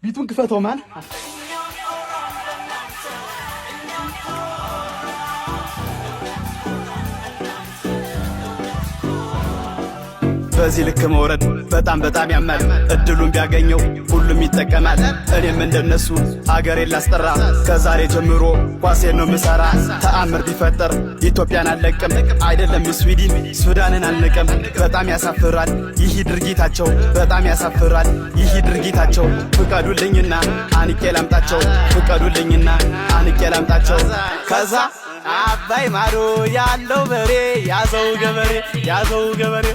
ቢቱን ክፈተው ማን በዚህ ልክ መውረድ በጣም ያማል እድሉን ቢያገኘው ሁሉም ይጠቀማል እኔም እንደነሱ ሀገሬን ላስጠራ ከዛሬ ጀምሮ ኳሴን ነው ምሰራ ተአምር ቢፈጠር ኢትዮጵያን አልለቅም አይደለም ስዊድን ሱዳንን አልነቅም በጣም ያሳፍራል ይህ ድርጊታቸው በጣም ያሳፍራል ይህ ድርጊታቸው ፍቀዱልኝና አንቄ ላምጣቸው ከዛ አባይ ማዶ ያለው በሬ ያዘው ገበሬ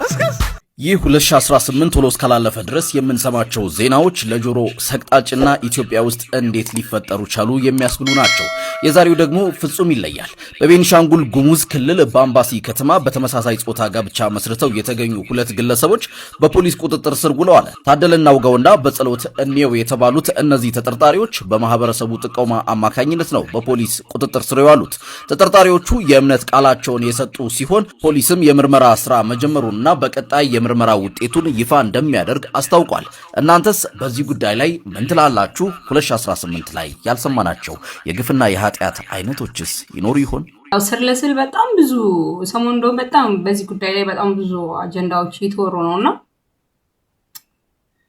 እስከስ ይህ 2018 ቶሎ እስካላለፈ ድረስ የምንሰማቸው ዜናዎች ለጆሮ ሰቅጣጭና ኢትዮጵያ ውስጥ እንዴት ሊፈጠሩ ቻሉ የሚያስብሉ ናቸው። የዛሬው ደግሞ ፍጹም ይለያል። በቤኒሻንጉል ጉሙዝ ክልል በአምባሲ ከተማ በተመሳሳይ ጾታ ጋብቻ መስርተው የተገኙ ሁለት ግለሰቦች በፖሊስ ቁጥጥር ስር ውለዋል። ታደለና ውጋውና በጸሎት እንየው የተባሉት እነዚህ ተጠርጣሪዎች በማህበረሰቡ ጥቆማ አማካኝነት ነው በፖሊስ ቁጥጥር ስር የዋሉት። ተጠርጣሪዎቹ የእምነት ቃላቸውን የሰጡ ሲሆን ፖሊስም የምርመራ ስራ መጀመሩንና በቀጣይ ምርመራ ውጤቱን ይፋ እንደሚያደርግ አስታውቋል። እናንተስ በዚህ ጉዳይ ላይ ምን ትላላችሁ? 2018 ላይ ያልሰማናቸው የግፍና የኃጢአት አይነቶችስ ይኖሩ ይሆን? ስር ለስር በጣም ብዙ ሰሞኑን እንደው በጣም በዚህ ጉዳይ ላይ በጣም ብዙ አጀንዳዎች እየተወሩ ነውና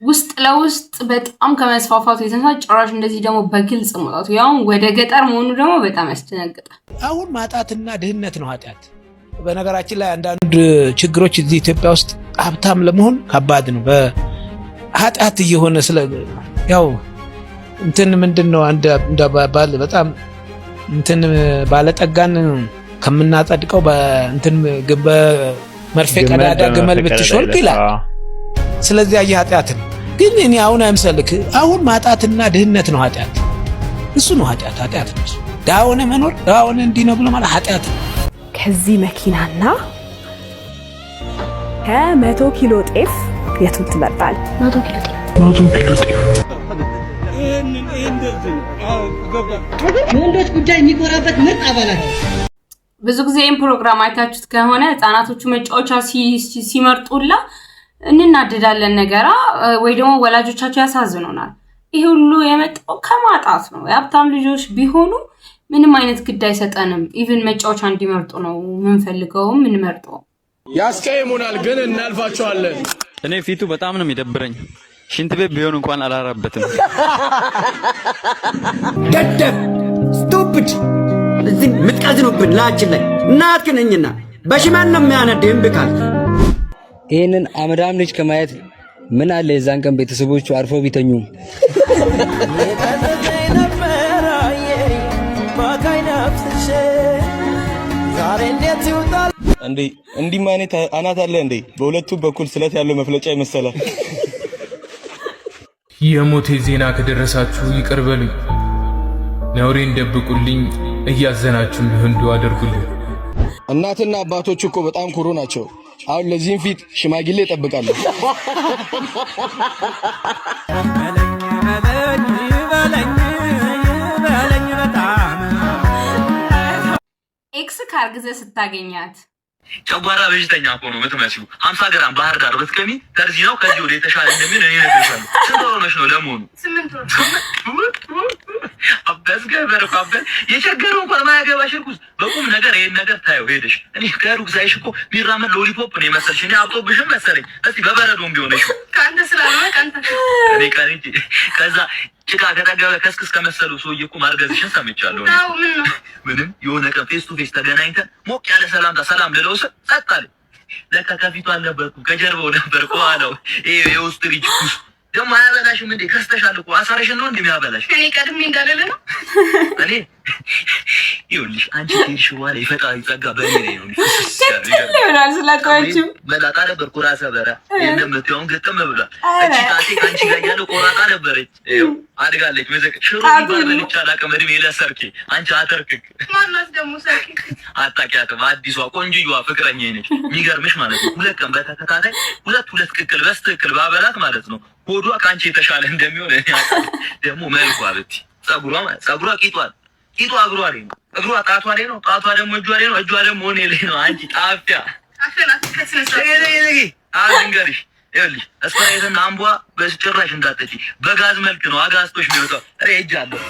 ውስጥ ለውስጥ በጣም ከመስፋፋቱ የተነሳ ጭራሽ እንደዚህ ደግሞ በግልጽ መውጣቱ ያው ወደ ገጠር መሆኑ ደግሞ በጣም ያስደነግጣል። አሁን ማጣትና ድህነት ነው ኃጢአት። በነገራችን ላይ አንዳንድ ችግሮች እዚህ ኢትዮጵያ ውስጥ ሀብታም ለመሆን ከባድ ነው። በኃጢአት እየሆነ ስለ ያው እንትን ምንድነው እንደ በጣም እንትን ባለጠጋን ከምናጸድቀው በእንትን በመርፌ ቀዳዳ ግመል ብትሾልክ ይላል። ስለዚህ አይ ኃጢአት ነው። ግን እኔ አሁን አይምሰልክ አሁን ማጣትና ድህነት ነው ኃጢአት። እሱ ነው ኃጢአት ነው። ዳውን መኖር ዳውን እንዲህ ነው ብሎ ማለት ኃጢአት ነው። ከዚህ መኪናና ከ100 ኪሎ ጤፍ የቱን ትመርጣል? 100 ኪሎ ጤፍ። የወንዶች ጉዳይ የሚኮራበት ምርጥ አባላት። ብዙ ጊዜ ይህን ፕሮግራም አይታችሁት ከሆነ ህፃናቶቹ መጫወቻ ሲመርጡላ እንናደዳለን ነገራ ወይ ደግሞ ወላጆቻቸው ያሳዝኑናል። ይሄ ሁሉ የመጣው ከማጣት ነው። የሀብታም ልጆች ቢሆኑ ምንም አይነት ግድ አይሰጠንም። ኢቭን መጫወቻ እንዲመርጡ ነው ምንፈልገው ምንመርጠው። ያስቀይሙናል ግን እናልፋቸዋለን። እኔ ፊቱ በጣም ነው የሚደብረኝ። ሽንት ቤት ቢሆን እንኳን አላራበትም። ደደብ ስቱፒድ እዚህ ምትቀዝኑብን ላችን ላይ እናትህ ነኝና በሽመን ነው የሚያነድህም ብካል ይሄንን አመዳም ልጅ ከማየት ምን አለ የዛን ቀን ቤተሰቦቹ አርፎ ቢተኙም። እንዲህ ማለት አናት አለ እንዴ? በሁለቱ በኩል ስለት ያለው መፍለጫ ይመሰላል። የሞቴ ዜና ከደረሳችሁ ይቅር በሉኝ፣ ነውሬን ደብቁልኝ፣ እያዘናችሁ እንዱ አድርጉልኝ። እናትና አባቶች እኮ በጣም ኩሩ ናቸው። አሁን ለዚህም ፊት ሽማግሌ ይጠብቃሉ። ኤክስ ካርግዘ ስታገኛት ጨጓራ በሽተኛ ሆኖ ምትመስሉ 50 ግራም ባህር ዳር ብትቀሚ ተርዚ ነው ከዚህ ወደ የተሻለ እንደምን እኔ ነግሬሻለሁ። ስንት ወር ነሽ ነው ለሞኑ? 8 ወር። አበስ ገበር ካበል የቸገረው እንኳን ማያገባሽ እርኩስ በቁም ነገር ይሄን ነገር ታየው ሄደሽ እኔ ከሩቅ ሳይሽ እኮ ቢራመድ ሎሊፖፕ ነው የመሰልሽ። እኔ አብጦብሽም መሰለኝ። እስቲ በበረዶም ቢሆንሽ ካንተ ስላልሆነ ካንተ እኔ ቀንጂ ከዛ ጭቃ ከጠገበ ከስክስ ከመሰሉ ሰውዬ እኮ ማርገዝሽን ሰምቻለሁ። ምንም የሆነ ቀን ፌስ ቱ ፌስ ተገናኝተን ሞቅ ያለ ሰላም ልለው ጸጥ አለ። ለካ ከፊቱ አልነበርኩም ከጀርባው ነበር ከኋላው። ይሄ የውስጥ ልጅ ኩስ ደግሞ አያበላሽም እንዴ? ከስተሻል እኮ አሳረሽን ነው እንደሚያበላሽ። እኔ ቀድሜ እንዳለለ ነው እኔ ይኸውልሽ አንቺ ትንሽ ዋለ ይፈጣሪ ጸጋ በእኔ ነው ይሆናል ስላቆያችሁ መላጣ ነበር ቁራሰ በራ እንደምትሆን ገጠም ብሏል። እቺ ታቴ ካንቺ ጋር ያለው ቆራጣ ነበረች። ይኸው አድጋለች። መዘክ ሽሩ ይባላል ይቻላ ቀመድ ሜላ ሰርኪ አንቺ አተርክክ ማናስ ደግሞ ሰርኪ አጣቂያት አዲሷ ቆንጆዋ ፍቅረኛ ነች። የሚገርምሽ ማለት ነው ሁለት ቀን በተከታታይ ሁለት ቅቅል በስትክክል ባበላት ማለት ነው ሆዷ ካንቺ የተሻለ እንደሚሆን እኔ አውቃለሁ። ደግሞ መልኳ ብቲ ጸጉሯ ቂጧ እግሯ ላይ ነው። እግሯ ጣቷ ላይ ነው። ጣቷ ደግሞ እጇ ላይ ነው። እጇ ደግሞ እኔ ላይ ነው። አንቺ ጣፊያ አፈናት ከስነሳ አድንገርሽ ይኸውልሽ እስፕራይትና አምቧ በጭራሽ እንዳትጠጪ። በጋዝ መልክ ነው አጋስቶሽ የሚወጣው። ሄጃለሁ።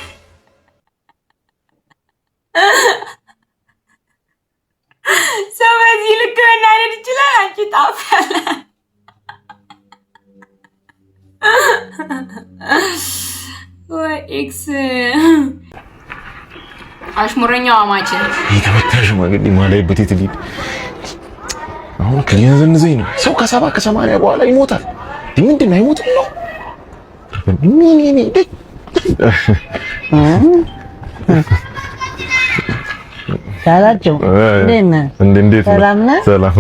ሰው በዚህ ልክ መናደድ ይችላል? አንቺ ታውቂያለሽ። ወይ ኤክስ አሽሙረኛው አማችን የተመታሽ ማግዲ ማላይበት ይትሊድ አሁን ከየዘንዘኝ ነው። ሰው ከ70 በኋላ ይሞታል። ምንድነው አይሞትም ነው? ታላችሁ እንዴት ሰላም ነው? ሰላም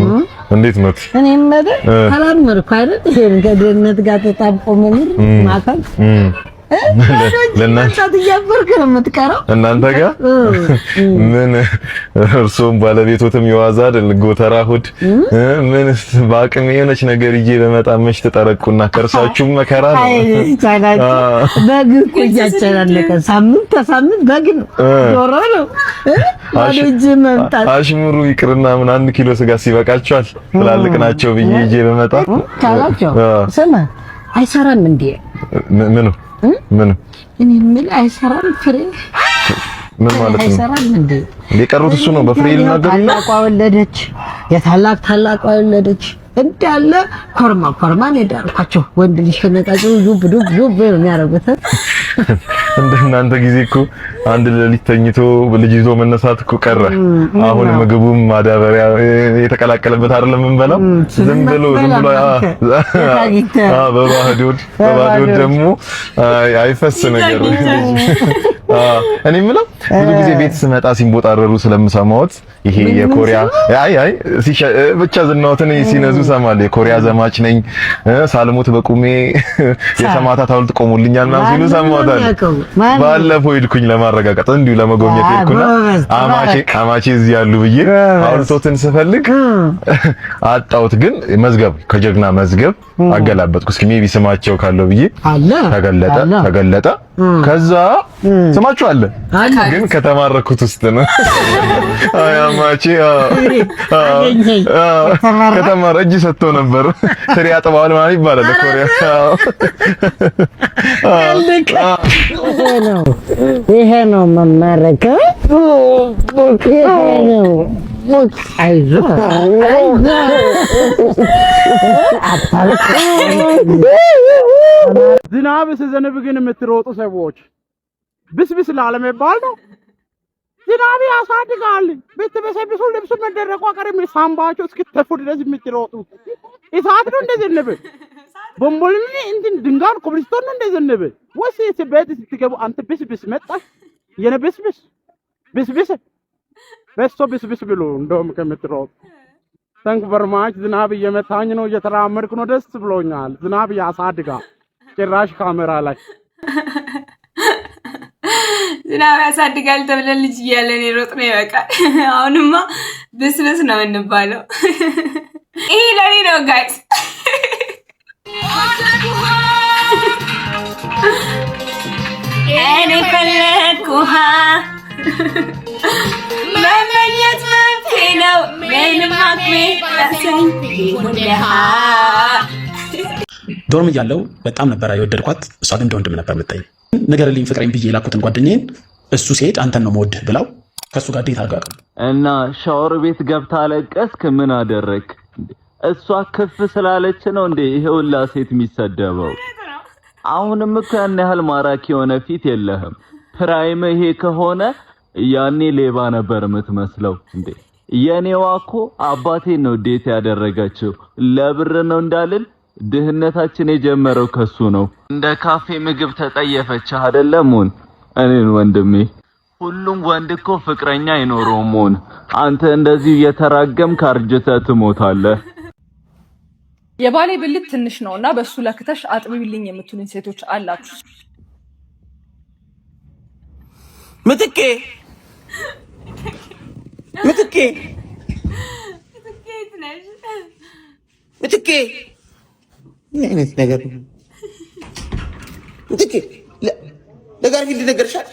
እንዴት ነው? እኔም ማለት ሰላም ነው እኮ አይደል? ከደህንነት ጋር ተጣብቆ መኖር ማካል ለእናንተ እያበርክ ነው የምትቀረው። እናንተ ጋር ምን እርሶም ባለቤቶትም የዋዛ አይደል? ጎተራ ሁድ ምን በአቅም የሆነች ነገር ይዤ በመጣ መች ተጠረቁና ከርሳችሁ መከራ ነው። በግ እኮ እያጨላለቀ ሳምንት በግ ነው ዶሮ ነው ልጅ መምጣት። አሽሙሩ ይቅርና ምን 1 ኪሎ ስጋ ሲበቃቸዋል ትላልቅ ናቸው ብዬ ይዤ በመጣ ታላቸው። ስማ አይሰራም እንዴ? ምን እኔ ምን አይሰራም? ፍሬ ምን ማለት ነው? አይሰራም እንዴ? የቀሩት እሱ ነው። በፍሬ ልናገር ታላቋ ወለደች፣ ታላቋ ወለደች እንዳለ ኮርማ ነው ያዳርኳቸው። ወንድ ልጅ ከነጣጭው ዱብ ነው የሚያረጉት። እንደናንተ ጊዜ እኮ አንድ ሌሊት ተኝቶ ልጅ ይዞ መነሳት እኮ ቀረ። አሁን ምግቡም ማዳበሪያ የተቀላቀለበት አይደለም የምንበላው። ዝም ብሎ በባዶ ደግሞ አይፈስ ነገር። እኔ የምለው ብዙ ጊዜ ቤት ስመጣ ሲንቦጣረሩ ስለምሰማዎት ይሄ የኮሪያ ብቻ ዝናዎትን ሲነዙ ሰማለሁ። የኮሪያ ዘማች ነኝ፣ ሳልሞት በቁሜ የሰማዕታት ሐውልት ቆሞልኛል ምናምን ሲሉ ሰማሁታል። ባለፈው ሄድኩኝ ለማረጋጋት እንዲሁ ለመጎብኘት ሄድኩና አማቼ እዚህ ያሉ ብዬ ሐውልቶትን ስፈልግ አጣሁት። ግን መዝገብ ከጀግና መዝገብ አገላበጥኩ። እስኪ ሜቢ ስማቸው ካለው ብዬ ተገለጠ። ከዛ ስማቸው አለ ግን ከተማረኩት ውስጥ ነው። አማቼ ከተማረ እጅ ሰጥቶ ነበር። ትሪ ያጥባዋል ማለት ይባላል ኮሪያ። ይሄ ነው መመረከው። ይሄ ነው አይዞህ ዝናብ ሲዘንብ ግን የምትሮጡ ሰዎች ብስብስ ላለመባል ነው። ዝናብ ያሳድጋል። ብትበሰብሱ ልብሱ መደረቁ አቀርም ሳምባቸው እስክትተፉ ድረስ የምትሮጡ እሳት ነው እንደዘነበ ቦምቦልን እንትን ድንጋይ ኮብልስቶን ነው እንደዘነበ ወይስ ቤት ስትገቡ አንተ ብስብስ መጣሽ የነ ብስብስ ብሎ እንደውም ከምትሮጡ ታንክ በርማች ዝናብ እየመታኝ ነው፣ እየተራመድኩ ነው፣ ደስ ብሎኛል። ዝናብ ያሳድጋል። ጭራሽ ካሜራ ላይ ዝናብ ያሳድጋል ተብለን ልጅ እያለን የሮጥ ነው ይበቃል። አሁንማ ብስብስ ነው እንባለው። ይሄ ለኔ ነው ጋይስ። እኔ ፈለኩሃ መመኘት መብቴ ነው። ምንም አቅሜ ያሰኝ ይሁንልሃ። ዶርም እያለሁ በጣም ነበር የወደድኳት። እሷ ግን እንደ ወንድም ነበር የምትጠይኝ። ንገርልኝ ፍቅሬን ብዬ የላኩትን ጓደኛዬን እሱ ሲሄድ አንተን ነው የምወድህ ብላው ከሱ ጋር ዴት አድርጋ እና ሻወር ቤት ገብታ አለቀስክ። ምን አደረክ? እሷ ክፍ ስላለች ነው እንዴ ይሄ ሁላ ሴት የሚሰደበው? አሁንም እኮ ያን ያህል ማራኪ የሆነ ፊት የለህም። ፕራይም ይሄ ከሆነ ያኔ ሌባ ነበር የምትመስለው እንዴ። የኔዋ እኮ አባቴን ነው ዴት ያደረገችው። ለብር ነው እንዳልል ድህነታችን የጀመረው ከሱ ነው። እንደ ካፌ ምግብ ተጠየፈች አይደለም? እኔን ወንድሜ፣ ሁሉም ወንድ እኮ ፍቅረኛ አይኖረውም። አንተ እንደዚህ እየተራገምክ አርጅተህ ትሞታለህ። የባሌ ብልት ትንሽ ነውና በሱ ለክተሽ አጥቢልኝ የምትሉኝ ሴቶች አላችሁ። ምትኬ ምን አይነት ነገር ነው? ምትኬ ለጋርፊልድ ነገርሻል?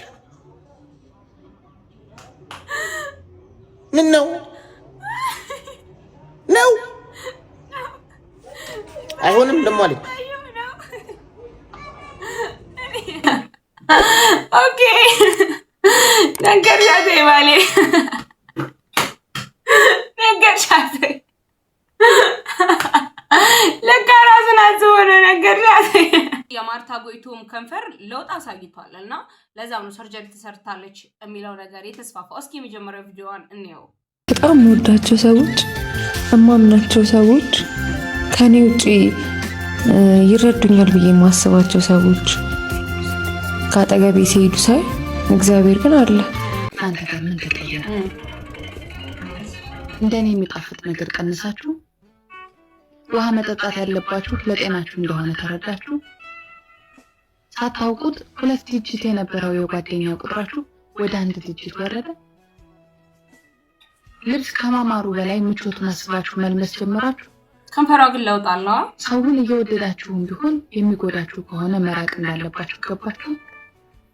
ምን ነው አይሆንም ደሞ አለኝ። ኦኬ ነገርሻት ባሌ ነገርሻት ለካ ራሱን አዝወረ ነገርሻት። የማርታ ጎይቶም ከንፈር ለውጥ አሳይቷልና ለዛም ነው ሰርጀሪ ተሰርታለች የሚለው ነገር የተስፋፋው። እስኪ የመጀመሪያው ቪዲዮዋን እንየው። በጣም ወዳቸው ሰዎች እማምናቸው ሰዎች ከኔ ውጪ ይረዱኛል ብዬ ማስባቸው ሰዎች ካጠገቤ ሲሄዱ ሳይ እግዚአብሔር ግን አለ። አንተ ጋር ምን ተቀየረ? እንደኔ የሚጣፍጥ ነገር ቀንሳችሁ ውሃ መጠጣት ያለባችሁ ለጤናችሁ እንደሆነ ተረዳችሁ። ሳታውቁት 2 ዲጂት የነበረው የጓደኛ ቁጥራችሁ ወደ 1 ዲጂት ወረደ። ልብስ ከማማሩ በላይ ምቾቱን አስባችሁ መልመስ ጀመራችሁ። ከንፈሯ ግን ለውጥ አለው። ሰውን እየወደዳችሁም ቢሆን የሚጎዳችሁ ከሆነ መራቅ እንዳለባችሁ ገባችሁ።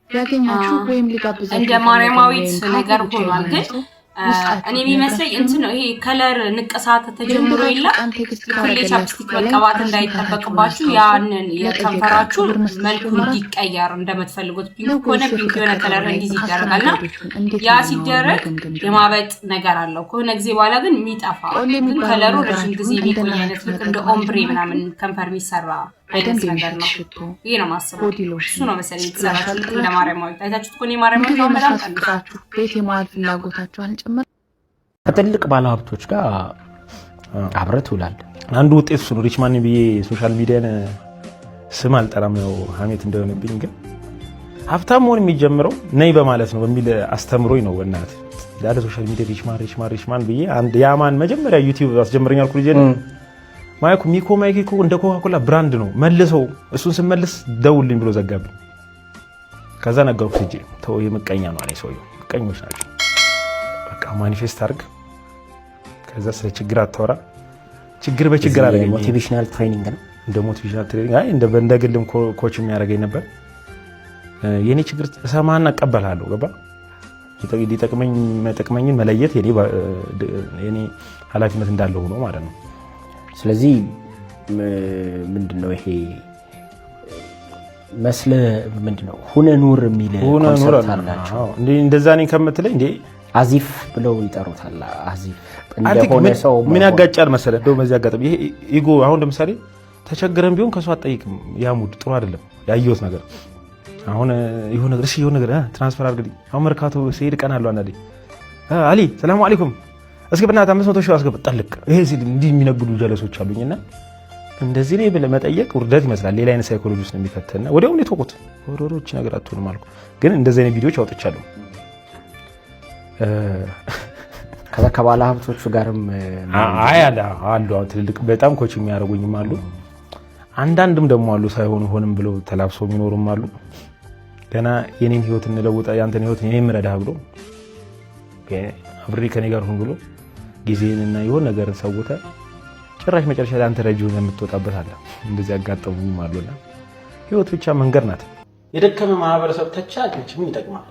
ያገኛችሁ ወይም ሊጋብዛችሁ እንደ ማርያማዊት ነገር ሆኗል። ግን እኔ የሚመስለኝ እንትን ነው ይሄ ከለር ንቅሳት ተጀምሮ ይላል ሁሌ ቻፕስቲክ መቀባት እንዳይጠበቅባችሁ ያንን የከንፈራችሁ መልኩ እንዲቀየር እንደምትፈልጉት ፒንክ ሆነ ፒንክ የሆነ ከለር እንዲዝ ይደረጋልና ያ ሲደረግ የማበጥ ነገር አለው። ከሆነ ጊዜ በኋላ ግን የሚጠፋ ግን ከለሩ ረጅም ጊዜ የሚቆይ አይነት ልክ እንደ ኦምብሬ ምናምን ከንፈር የሚሰራ አይነት ነገር ነው። ይሄ ነው ማስበው። እሱ ነው መሰለኝ የተሰራችው ልክ እንደ ማርያማዊት አይታችሁት ከሆነ ማርያማዊት ነው በጣም ቀንሳችሁ ቤት የማዋል ፍላጎታችሁ አልጨመረ። ከትልቅ ባለሀብቶች ጋር አብረት ውላል። አንዱ ውጤት እሱ ነው። ሪችማን ብዬ ሶሻል ሚዲያን ስም አልጠራም ነው ሀሜት እንደሆነብኝ፣ ግን ሀብታም መሆን የሚጀምረው ነይ በማለት ነው በሚል አስተምሮኝ ነው። እናት ያለ ሶሻል ሚዲያ ሪችማን ብዬ አንድ ያማን መጀመሪያ ዩቲዩብ አስጀምረኛል ኩልጄ ማይኩ ሚኮ ማይክ እንደ ኮካኮላ ብራንድ ነው መልሰው እሱን ስመልስ ደውልኝ ብሎ ዘጋብኝ። ከዛ ነገርኩት እንጂ ተው የምቀኛ ነው አለኝ ሰውየው። ምቀኞች ናቸው። በቃ ማኒፌስት አድርግ፣ ከዛ ስለ ችግር አታወራ። ችግር በችግር አደረገኝ። ሞቲቬሽናል ትሬኒንግ ነው። እንደ ሞቲቬሽናል ትሬኒንግ አይ እንደ ግልም ኮች የሚያደርገኝ ነበር። የኔ ችግር ሰማና እቀበላለሁ። ገባ ሊጠቅመኝን መለየት የኔ ኃላፊነት እንዳለው ሆኖ ማለት ነው። ስለዚህ ምንድነው ይሄ መስለ ምንድነው ሁነ ኑር የሚል ኮንሰፕት አላቸው። እንደዛ ነኝ ከምትለኝ እንዴ አዚፍ ብለው ይጠሩታል። አዚፍ እንደሆነ ሰው ምን ያጋጫል መሰለህ? እንደው በዚህ አጋጣሚ ይሄ ኢጎ አሁን ለምሳሌ ተቸግረን ቢሆን ከሷ አትጠይቅም። ያሙድ ጥሩ አይደለም። ያየሁት ነገር አሁን ይሁን ነገር እሺ ይሁን ነገር ትራንስፈር አድርግልኝ። አሁን መርካቶ ሲሄድ ቀን አለው አንዴ አሊ ሰላም አለይኩም እስኪ በእናትህ 500 ሺህ አስገባ ጠልቅ። ይሄ ሲል እንዲህ የሚነግዱ ጀለሶች አሉኝና እንደዚህ ነው ብለህ መጠየቅ ውርደት ይመስላል። ሌላ አይነት ሳይኮሎጂ ውስጥ ነው የሚከተና ወዲያውኑ የተወቁት ወሮሮች ነገር አትሆንም አልኩ። ግን እንደዚህ አይነት ቪዲዮዎች አውጥቻለሁ። ከዛ ከባለ ሀብቶቹ ጋርም አሉ ትልልቅ በጣም ኮች የሚያደርጉኝም አሉ። አንዳንድም ደግሞ አሉ ሳይሆኑ ሆንም ብለው ተላብሰው የሚኖሩም አሉ። ገና የኔን ህይወት እንለውጣ ያንተን ህይወት እኔም ረዳህ ብሎ አብሬ ከኔ ጋር ሁን ብሎ ጊዜንና ይሆን ነገር ሰውተ ጭራሽ መጨረሻ ላይ አንተ ረጂው የምትወጣበት አለ። እንደዚህ ያጋጠሙኝም አሉና ህይወት ብቻ መንገድ ናት። የደከመ ማህበረሰብ ተቻለች ምን ይጠቅማል?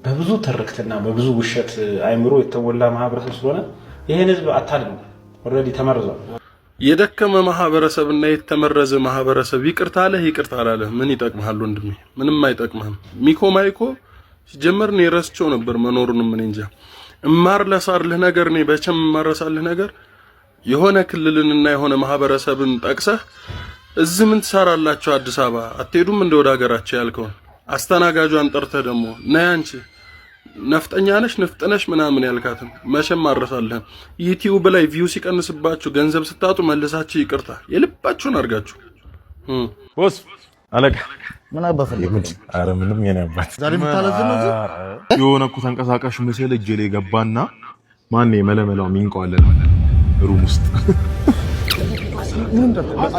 በብዙ ትርክትና በብዙ ውሸት አይምሮ የተሞላ ማህበረሰብ ስለሆነ ይሄን ህዝብ አታድነው። ኦሬዲ ተመረዘው። የደከመ ማህበረሰብና የተመረዘ ማህበረሰብ ይቅርታ አለ ይቅርታ አላለ ምን ይጠቅማል ወንድሜ? ምንም አይጠቅምም። ሚኮ ማይኮ ሲጀመር ነው ረስቸው ነበር መኖሩንም ምን እንጃ። እማር ለሳርልህ ነገር ነው በቸም ማረሳልህ ነገር የሆነ ክልልንና የሆነ ማህበረሰብን ጠቅሰህ እዚህ ምን ትሰራላችሁ አዲስ አበባ አትሄዱም እንደ ወደ ሀገራችሁ ያልከው አስተናጋጇን ጠርተህ ደግሞ ነይ አንቺ ነፍጠኛ ነሽ ነፍጠነሽ ምናምን ያልካትን መቼም ማረሳልህ። ዩቲዩብ ላይ ቪው ሲቀንስባችሁ ገንዘብ ስታጡ መልሳችሁ ይቅርታ የልባችሁን አርጋችሁ ቦስ አለቃ ምን አባፈል አረ ምንም የኔ አባት ዛሬ ምታለዝም ነው የሆነ እኮ ተንቀሳቃሽ ምስል እጄ ላይ ገባና ማን የመለመላው ሚንቀዋለን ሩም ውስጥ ምን ተጣጣ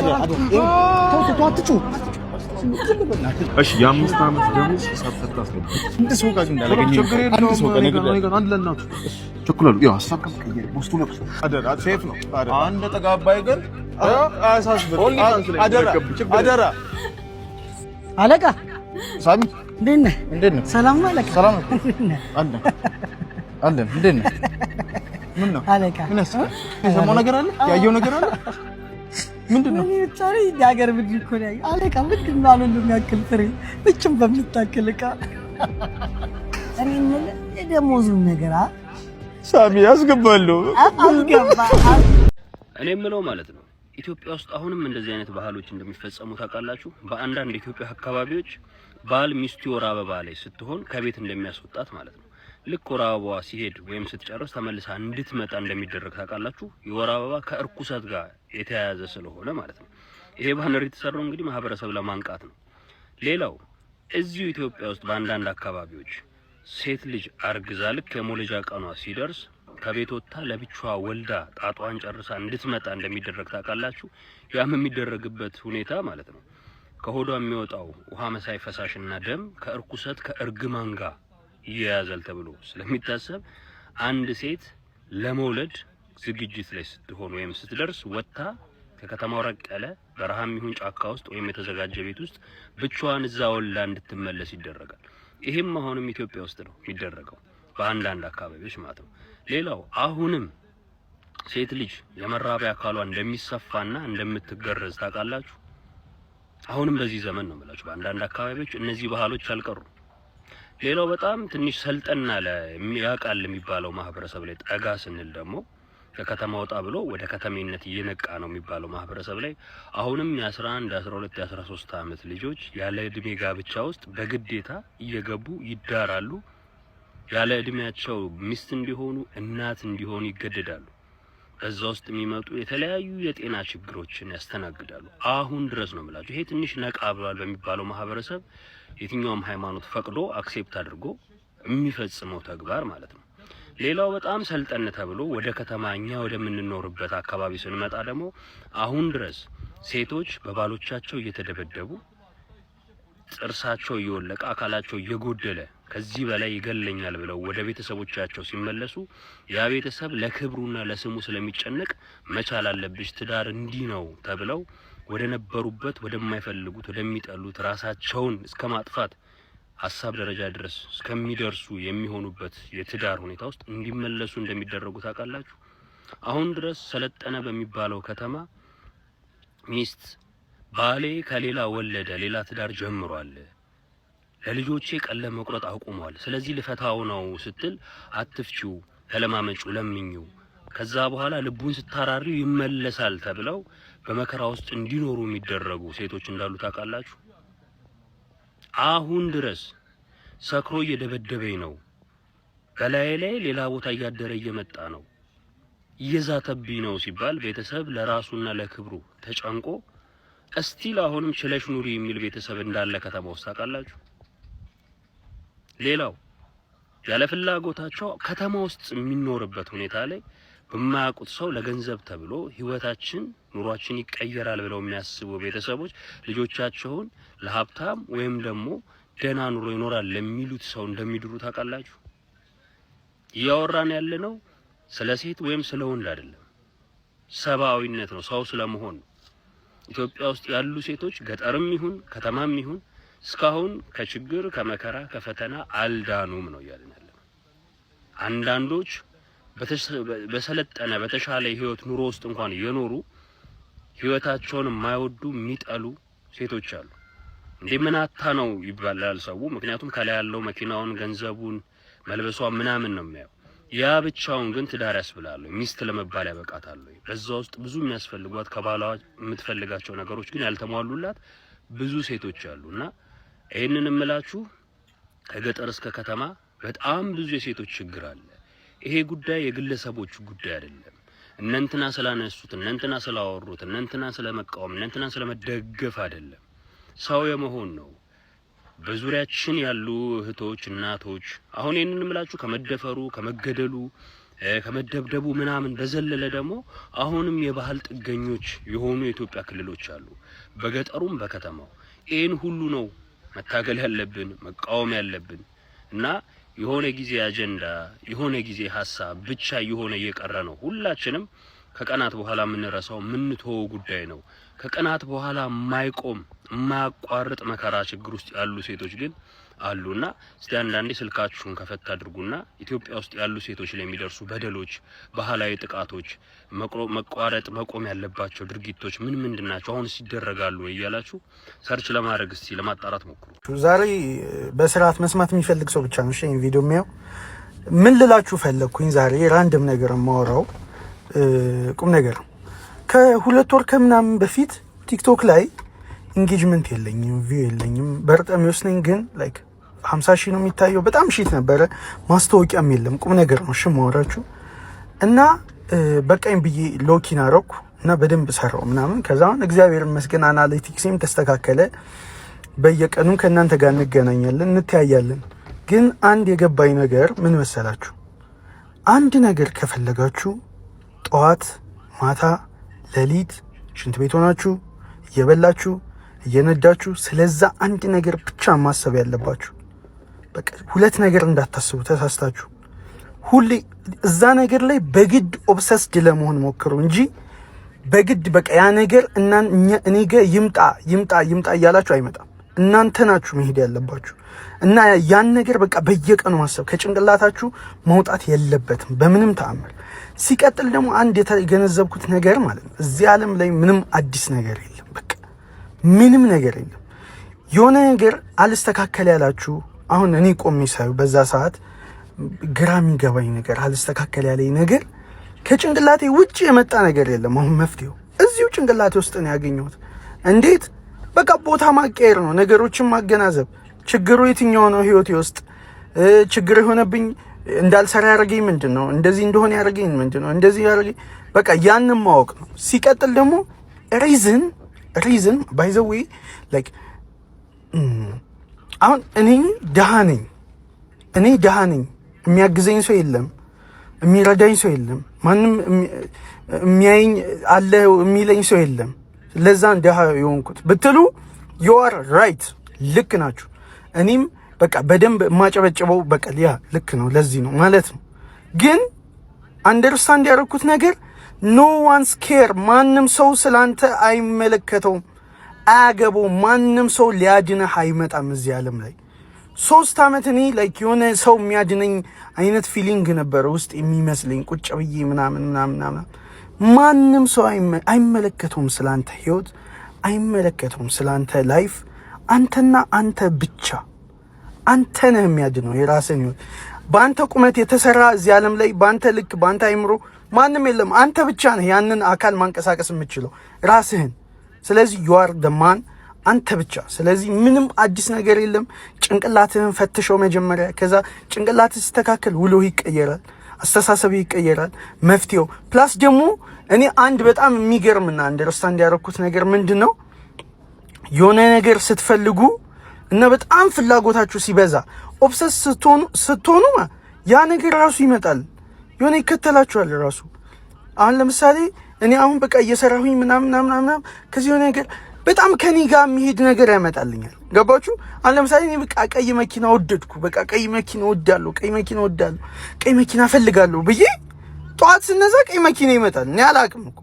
እሺ የ5 ዓመት ደሞዝ ሰፈታ አስገባ እንደ ሰው ጋር እንዳለገኝ አንድ ሰው ከነገር አንድ ለናቱ ቸኩላሉ ያው ሐሳብ ከመቀየር ውስጡ ለብሶ አደራ ሴፍ ነው አንድ ተጋባይ ግን አያሳስብም አደራ አለቃ ሳሚ እንዴት ነህ? ሰላም ነው አለቃ? ሰላም ነው አለን እንዴት ነህ? ምን ነው አለቃ ምን ነው የሰማው ነገር አለ ያየው ነገር አለ ምንድነው? እኔ ብቻዬ ያገር ብድ እኮ ነው አለቃ ምንድነው አሉልኝ ያክል ፍሬ ብቻም በምታከልካ እኔ ምን የደሞዙን ነገር ሳሚ ያስገባለሁ አስገባ እኔ ምለው ማለት ነው ኢትዮጵያ ውስጥ አሁንም እንደዚህ አይነት ባህሎች እንደሚፈጸሙ ታውቃላችሁ። በአንዳንድ የኢትዮጵያ አካባቢዎች ባል ሚስቱ ወር አበባ ላይ ስትሆን ከቤት እንደሚያስወጣት ማለት ነው። ልክ ወር አበባዋ ሲሄድ ወይም ስትጨርስ ተመልሳ እንድትመጣ እንደሚደረግ ታውቃላችሁ። የወር አበባ ከእርኩሰት ጋር የተያያዘ ስለሆነ ማለት ነው። ይሄ ባነር የተሰራው እንግዲህ ማህበረሰብ ለማንቃት ነው። ሌላው እዚሁ ኢትዮጵያ ውስጥ በአንዳንድ አካባቢዎች ሴት ልጅ አርግዛ ልክ የሞለጃ ቀኗ ሲደርስ ከቤት ወጥታ ለብቻዋ ወልዳ ጣጧን ጨርሳ እንድትመጣ እንደሚደረግ ታውቃላችሁ። ያም የሚደረግበት ሁኔታ ማለት ነው ከሆዷ የሚወጣው ውሃ መሳይ ፈሳሽና ደም ከእርኩሰት ከእርግማን ጋር ይያያዛል ተብሎ ስለሚታሰብ አንድ ሴት ለመውለድ ዝግጅት ላይ ስትሆን ወይም ስትደርስ ወጥታ ከከተማው ራቅ ያለ በረሃም ይሁን ጫካ ውስጥ ወይም የተዘጋጀ ቤት ውስጥ ብቻዋን እዛ ወልዳ እንድትመለስ ይደረጋል። ይሄም አሁንም ኢትዮጵያ ውስጥ ነው የሚደረገው በአንዳንድ አካባቢዎች ማለት ነው። ሌላው አሁንም ሴት ልጅ የመራቢያ አካሏ እንደሚሰፋና እንደምትገረዝ ታውቃላችሁ። አሁንም በዚህ ዘመን ነው የምላችሁ በአንዳንድ አካባቢዎች እነዚህ ባህሎች አልቀሩም። ሌላው በጣም ትንሽ ሰልጠና ያቃል የሚባለው ማህበረሰብ ላይ ጠጋ ስንል ደግሞ ከከተማ ወጣ ብሎ ወደ ከተሜነት እየነቃ ነው የሚባለው ማህበረሰብ ላይ አሁንም የ11 የ12 የ13 ዓመት ልጆች ያለ እድሜ ጋብቻ ውስጥ በግዴታ እየገቡ ይዳራሉ። ያለ እድሜያቸው ሚስት እንዲሆኑ እናት እንዲሆኑ ይገደዳሉ። ከዛ ውስጥ የሚመጡ የተለያዩ የጤና ችግሮችን ያስተናግዳሉ። አሁን ድረስ ነው የምላችሁ። ይሄ ትንሽ ነቃ ብሏል በሚባለው ማህበረሰብ የትኛውም ሃይማኖት ፈቅዶ አክሴፕት አድርጎ የሚፈጽመው ተግባር ማለት ነው። ሌላው በጣም ሰልጠን ተብሎ ወደ ከተማኛ ወደምንኖርበት አካባቢ ስንመጣ ደግሞ አሁን ድረስ ሴቶች በባሎቻቸው እየተደበደቡ ጥርሳቸው እየወለቀ አካላቸው እየጎደለ ከዚህ በላይ ይገለኛል ብለው ወደ ቤተሰቦቻቸው ሲመለሱ ያ ቤተሰብ ለክብሩና ለስሙ ስለሚጨነቅ መቻል አለብሽ ትዳር እንዲህ ነው ተብለው ወደ ነበሩበት ወደማይፈልጉት ወደሚጠሉት ራሳቸውን እስከማጥፋት ሐሳብ ደረጃ ድረስ እስከሚደርሱ የሚሆኑበት የትዳር ሁኔታ ውስጥ እንዲመለሱ እንደሚደረጉ ታውቃላችሁ። አሁን ድረስ ሰለጠነ በሚባለው ከተማ ሚስት ባሌ ከሌላ ወለደ ሌላ ትዳር ጀምሯል ለልጆቼ ቀለም መቁረጥ አቁሟል ስለዚህ ልፈታው ነው ስትል አትፍቺው ተለማመጩ ለምኙ ከዛ በኋላ ልቡን ስታራሪው ይመለሳል ተብለው በመከራ ውስጥ እንዲኖሩ የሚደረጉ ሴቶች እንዳሉ ታውቃላችሁ። አሁን ድረስ ሰክሮ እየደበደበኝ ነው በላይ ላይ ሌላ ቦታ እያደረ እየመጣ ነው እየዛተብኝ ነው ሲባል ቤተሰብ ለራሱና ለክብሩ ተጨንቆ እስቲል አሁንም ችለሽ ኑሪ የሚል ቤተሰብ እንዳለ ከተማ ውስጥ ታውቃላችሁ። ሌላው ያለ ፍላጎታቸው ከተማ ውስጥ የሚኖርበት ሁኔታ ላይ በማያውቁት ሰው ለገንዘብ ተብሎ ህይወታችን ኑሯችን ይቀየራል ብለው የሚያስቡ ቤተሰቦች ልጆቻቸውን ለሀብታም ወይም ደግሞ ደህና ኑሮ ይኖራል ለሚሉት ሰው እንደሚድሩ ታውቃላችሁ። እያወራን ያለነው ስለ ሴት ወይም ስለ ወንድ አይደለም፣ ሰብአዊነት ነው፣ ሰው ስለመሆን ነው። ኢትዮጵያ ውስጥ ያሉ ሴቶች ገጠርም ይሁን ከተማም ይሁን እስካሁን ከችግር ከመከራ ከፈተና አልዳኑም ነው ያለን ያለው። አንዳንዶች በሰለጠነ በተሻለ ህይወት ኑሮ ውስጥ እንኳን የኖሩ ህይወታቸውን የማይወዱ የሚጠሉ ሴቶች አሉ። እንደምን አታ ነው ይባላል ሰው፣ ምክንያቱም ከላይ ያለው መኪናውን ገንዘቡን መልበሷ ምናምን ነው የሚያው። ያ ብቻውን ግን ትዳር ያስብላል፣ ሚስት ለመባል ያበቃታል። በዛ ውስጥ ብዙ የሚያስፈልጓት ከባሏ የምትፈልጋቸው ነገሮች ግን ያልተሟሉላት ብዙ ሴቶች አሉና ይሄንን እምላችሁ ከገጠር እስከ ከተማ በጣም ብዙ የሴቶች ችግር አለ። ይሄ ጉዳይ የግለሰቦች ጉዳይ አይደለም። እነንትና ስላነሱት እነንትና ስላወሩት እነንትና ስለመቃወም እነንትና ስለመደገፍ አይደለም፣ ሰው የመሆን ነው። በዙሪያችን ያሉ እህቶች እናቶች አሁን ይሄንን እምላችሁ ከመደፈሩ ከመገደሉ ከመደብደቡ ምናምን በዘለለ ደግሞ አሁንም የባህል ጥገኞች የሆኑ የኢትዮጵያ ክልሎች አሉ፣ በገጠሩም በከተማው። ይሄን ሁሉ ነው መታገል ያለብን መቃወም ያለብን እና የሆነ ጊዜ አጀንዳ የሆነ ጊዜ ሐሳብ ብቻ የሆነ እየቀረ ነው። ሁላችንም ከቀናት በኋላ የምንረሳው ምንተው ጉዳይ ነው። ከቀናት በኋላ ማይቆም ማያቋርጥ መከራ ችግር ውስጥ ያሉ ሴቶች ግን አሉና እስቲ አንዳንዴ ስልካችሁን ከፈት አድርጉና ኢትዮጵያ ውስጥ ያሉ ሴቶች ላይ የሚደርሱ በደሎች፣ ባህላዊ ጥቃቶች፣ መቋረጥ መቆም ያለባቸው ድርጊቶች ምን ምንድናቸው? አሁንስ ይደረጋሉ ወይ እያላችሁ ሰርች ለማድረግ እስቲ ለማጣራት ሞክሩ። ዛሬ በስርዓት መስማት የሚፈልግ ሰው ብቻ ነው እሺ ቪዲዮ የሚያው። ምን ልላችሁ ፈለኩኝ ዛሬ ራንደም ነገር ማወራው ቁም ነገር ከሁለት ወር ከምናምን በፊት ቲክቶክ ላይ ኢንጌጅመንት የለኝም ቪው የለኝም በርጠሚውስ ነኝ ግን ላይክ 50,000 ነው የሚታየው በጣም ሺት ነበረ ማስታወቂያም የለም ቁም ነገር ነው እሺ ማወራችሁ እና በቃኝ ብዬ ሎኪን አረኩ እና በደንብ ሰራው ምናምን ከዛን እግዚአብሔር ይመስገን አናሊቲክስም ተስተካከለ በየቀኑ ከእናንተ ጋር እንገናኛለን እንተያያለን ግን አንድ የገባኝ ነገር ምን መሰላችሁ አንድ ነገር ከፈለጋችሁ ጠዋት ማታ ሌሊት ሽንት ቤት ሆናችሁ እየበላችሁ እየነዳችሁ ስለዛ አንድ ነገር ብቻ ማሰብ ያለባችሁ በቃ ሁለት ነገር እንዳታስቡ ተሳስታችሁ ሁሌ እዛ ነገር ላይ በግድ ኦብሰስድ ለመሆን ሞክሩ እንጂ በግድ በቃ ያ ነገር እኔ ጋር ይምጣ እያላችሁ አይመጣም እናንተ ናችሁ መሄድ ያለባችሁ እና ያን ነገር በቃ በየቀኑ ማሰብ ከጭንቅላታችሁ መውጣት የለበትም በምንም ተአምር ሲቀጥል ደግሞ አንድ የተገነዘብኩት ነገር ማለት ነው እዚህ ዓለም ላይ ምንም አዲስ ነገር የለም በቃ ምንም ነገር የለም የሆነ ነገር አልስተካከለ ያላችሁ አሁን እኔ ቆሜ ሳዩ በዛ ሰዓት ግራም ይገባኝ ነገር አልስተካከለ ያለኝ ነገር ከጭንቅላቴ ውጪ የመጣ ነገር የለም አሁን መፍትሄው እዚሁ ጭንቅላቴ ውስጥ ነው ያገኘሁት እንዴት በቃ ቦታ ማቀየር ነው ነገሮችን ማገናዘብ ችግሩ የትኛው ነው ህይወቴ ውስጥ ችግር የሆነብኝ እንዳልሰራ ያረገኝ ምንድነው እንደዚህ እንደሆነ ያረገኝ ምንድነው እንደዚህ ያረገኝ በቃ ያንን ማወቅ ነው ሲቀጥል ደግሞ ሪዝን ባይ ዘ ዌይ ላይክ አሁን እኔ ደሃ ነኝ የሚያግዘኝ ሰው የለም የሚረዳኝ ሰው የለም ማንንም የሚያይኝ አለ የሚለኝ ሰው የለም ለዛን ደሃ የሆንኩት ብትሉ you are right ልክ ናችሁ እኔም በቃ በደንብ ማጨበጨበው በቃ ያ ልክ ነው ለዚህ ነው ማለት ነው ግን አንደርስታንድ ያደረኩት ነገር no one's care ማንንም ሰው ስላንተ አይመለከተውም አያገባው ማንንም ሰው ሊያድነህ አይመጣም እዚህ ዓለም ላይ 3 አመት እኔ ላይክ የሆነ ሰው የሚያድነኝ አይነት ፊሊንግ ነበር ውስጥ የሚመስለኝ ቁጭ ብዬ ምናምን ማንንም ሰው አይመለከተውም ስላንተ ህይወት አይመለከተውም ስላንተ ላይፍ አንተና አንተ ብቻ አንተ ነህ የሚያድነው የራስህን ህይወት በአንተ ቁመት የተሰራ እዚህ ዓለም ላይ በአንተ ልክ በአንተ አይምሮ ማንም የለም አንተ ብቻ ነህ ያንን አካል ማንቀሳቀስ የምትችለው ራስህን ስለዚህ you are the man አንተ ብቻ ስለዚህ ምንም አዲስ ነገር የለም ጭንቅላትህን ፈትሸው መጀመሪያ ከዛ ጭንቅላትህ ሲስተካከል ውሎ ይቀየራል አስተሳሰብ ይቀየራል መፍትሄው ፕላስ ደግሞ እኔ አንድ በጣም የሚገርምና አንደርስታንድ ያደረኩት ነገር ምንድነው የሆነ ነገር ስትፈልጉ እና በጣም ፍላጎታችሁ ሲበዛ ኦብሰስ ስትሆኑ ያ ነገር ራሱ ይመጣል የሆነ ይከተላችኋል ራሱ አሁን ለምሳሌ እኔ አሁን በቃ እየሰራሁኝ ምናምን ከዚህ የሆነ ነገር በጣም ከኔ ጋር የሚሄድ ነገር ያመጣልኛል ገባችሁ አሁን ለምሳሌ እኔ በቃ ቀይ መኪና ወደድኩ በቃ ቀይ መኪና ወዳለሁ ቀይ መኪና ፈልጋለሁ ብዬ ጧት ስነዛ ቀይ መኪና ይመጣል እኔ አላቅም እኮ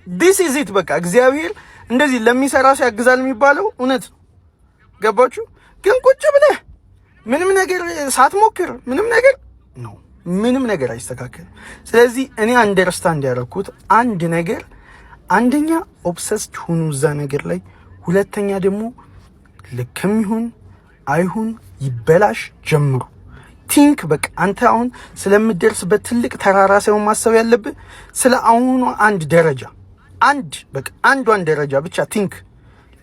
this is it በቃ እግዚአብሔር እንደዚህ ለሚሰራ ሰው ያግዛል የሚባለው እውነት ነው ገባችሁ ግን ቁጭ ብለህ ምንም ነገር ሳትሞክር ምንም ነገር አይስተካከልም ስለዚህ እኔ አንደርስታንድ ያደረኩት አንድ ነገር አንደኛ ኦብሰስድ ሁኑ እዛ ነገር ላይ ሁለተኛ ደግሞ ልክም ይሁን አይሁን ይበላሽ ጀምሩ ቲንክ በቃ አንተ አሁን ስለምትደርስበት ትልቅ ተራራ ሳይሆን ማሰብ ያለብህ ስለ አሁኑ አንዷን ደረጃ ብቻ ቲንክ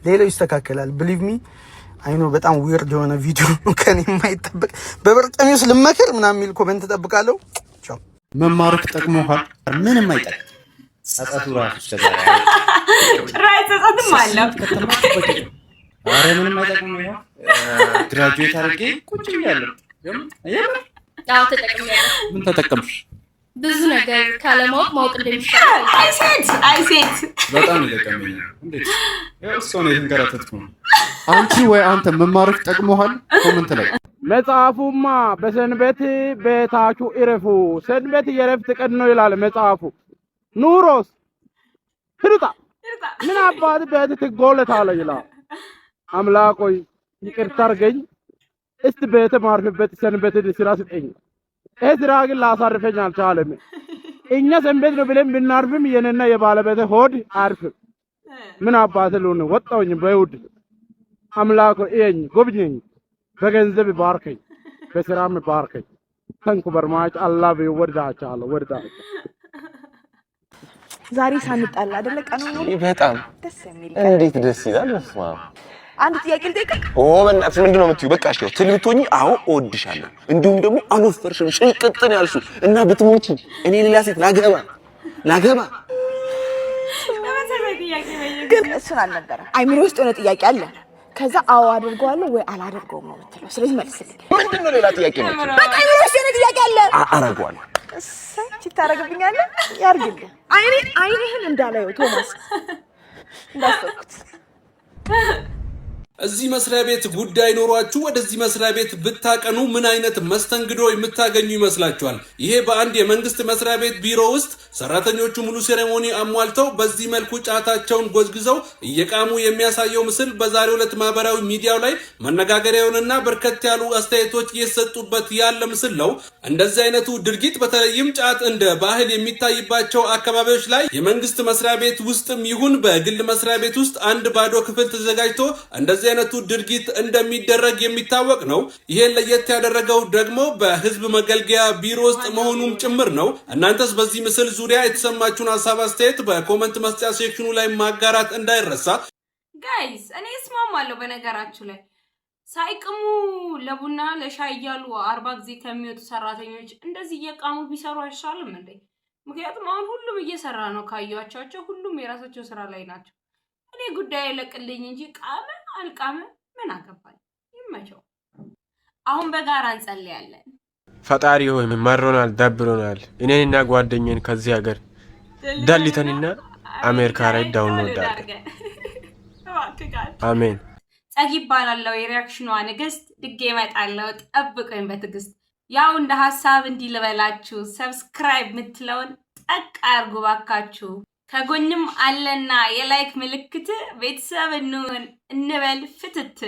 ሌላው ይስተካከላል believe me አይ ኖ በጣም ዊርድ የሆነ ቪዲዮ ነው ከኔ የማይጠበቅ በበርጠሚውስ ልመክር ምናምን የሚል ኮሜንት ተጠብቃለሁ ቻው መማርክ ጠቅሞሃል ምንም አይጠቅም ጸጸቱ ራሱ ተጋራ ራይ ጸጸትም አለ አረ ምንም አይጠቅም ነው ግራጁዌት አድርጌ ቁጭ ብያለሁ አዎ ተጠቅሜያለሁ ምን ተጠቀምሽ ብዙ ነገር ካለማወቅ ማወቅ እንደሚሻል አይሴት በጣም ይጠቅመኝ እንዴት ያው ሰው ነው የተንከራተትኩ አንቺ ወይ አንተ መማርክ ጠቅሞሃል ኮሜንት ላይ መጽሐፉማ በሰንበት ቤታችሁ እረፉ ሰንበት የረፍት ቀን ነው ይላል መጽሐፉ ኑሮስ ፍርጣ ምን አባት ቤት ትጎለታለህ ይላል። አምላክ ሆይ ይቅርታ አድርገኝ፣ እስቲ ቤት ማርፍበት ሰንበት ስራ ስጠኝ። ስራ ግን ላሳርፈኝ አልቻለም። እኛ ሰንበት ነው ብለን ብናርፍም የኔና የባለቤቴ ሆድ አርፍም። ምን አባት ልሁን ወጣውኝ በይውድ አምላክ ሆይ እየኝ ጎብኘኝ፣ በገንዘብ ባርከኝ፣ በስራም ባርከኝ። ተንኩ በርማች አላህ ወርዳቻለሁ ወርዳቻ ዛሬ ሳንጣላ አይደለ ቀኑ ነው። በጣም ደስ የሚል እንዴት ደስ ይላል። መስማ አንድ ጥያቄ ልጠይቅህ። በእናትሽ ምንድነው የምትይው? በቃ እሺ ትልብቶኝ አዎ እወድሻለሁ፣ እንዲሁም ደግሞ አልወፈርሽም ሽንቅጥን ያልሽው እና ብትሞቺ እኔ ሌላ ሴት ላገባ ግን እሱን አልነበረም። አይምሮ ውስጥ የሆነ ጥያቄ አለ። ከዛ አዎ አድርገዋለሁ ወይ አላደርገውም ነው የምትለው። ስለዚህ መልስልኝ። ምንድነው ሌላ ጥያቄ ነው? በቃ አይምሮ ውስጥ የሆነ ጥያቄ አለ። አረጋዋለሁ። እሺ ታረጋግኛለህ? ያርግልህ። አይንህን እንዳላየው ቶማስ እንዳሰብኩት እዚህ መስሪያ ቤት ጉዳይ ኖሯችሁ ወደዚህ መስሪያ ቤት ብታቀኑ ምን አይነት መስተንግዶ የምታገኙ ይመስላችኋል? ይሄ በአንድ የመንግስት መስሪያ ቤት ቢሮ ውስጥ ሰራተኞቹ ሙሉ ሴሬሞኒ አሟልተው በዚህ መልኩ ጫታቸውን ጎዝግዘው እየቃሙ የሚያሳየው ምስል በዛሬው ዕለት ማህበራዊ ሚዲያው ላይ መነጋገሪያውንና በርከት ያሉ አስተያየቶች እየተሰጡበት ያለ ምስል ነው። እንደዚህ አይነቱ ድርጊት በተለይም ጫት እንደ ባህል የሚታይባቸው አካባቢዎች ላይ የመንግስት መስሪያ ቤት ውስጥም ይሁን በግል መስሪያ ቤት ውስጥ አንድ ባዶ ክፍል ተዘጋጅቶ እንደዚህ አይነቱ ድርጊት እንደሚደረግ የሚታወቅ ነው። ይሄን ለየት ያደረገው ደግሞ በህዝብ መገልገያ ቢሮ ውስጥ መሆኑም ጭምር ነው። እናንተስ በዚህ ምስል ዙሪያ የተሰማችሁን ሀሳብ አስተያየት በኮሜንት መስጫ ሴክሽኑ ላይ ማጋራት እንዳይረሳ። ጋይስ እኔ እስማማለሁ። በነገራችሁ ላይ ሳይቅሙ ለቡና ለሻይ እያሉ 40 ጊዜ ከሚወጡ ሰራተኞች እንደዚህ እየቃሙ ቢሰሩ አይሻልም እንዴ? ምክንያቱም አሁን ሁሉም እየሰራ ነው። ካያቻቸው ሁሉም የራሳቸው ስራ ላይ ናቸው። እኔ ጉዳይ ለቅልኝ እንጂ ቃመ አልቃመ ምን አገባኝ፣ ይመቸው። አሁን በጋራ እንጸልያለን። ፈጣሪ ሆይ መሮናል፣ ደብሮናል። እኔንና ጓደኛዬን ከዚህ ሀገር ዳሊተንና አሜሪካ ላይ ዳውንሎድ አድርገን አሜን። ጸጊ ይባላለው የሪአክሽኗ ንግስት። ድጌ እመጣለሁ፣ ጠብቁኝ በትዕግስት። ያው እንደ ሀሳብ እንዲልበላችሁ ሰብስክራይብ ምትለውን ጠቅ አርጉ ባካችሁ። ከጎንም አለና የላይክ ምልክት ቤተሰብ እንበል ፍትት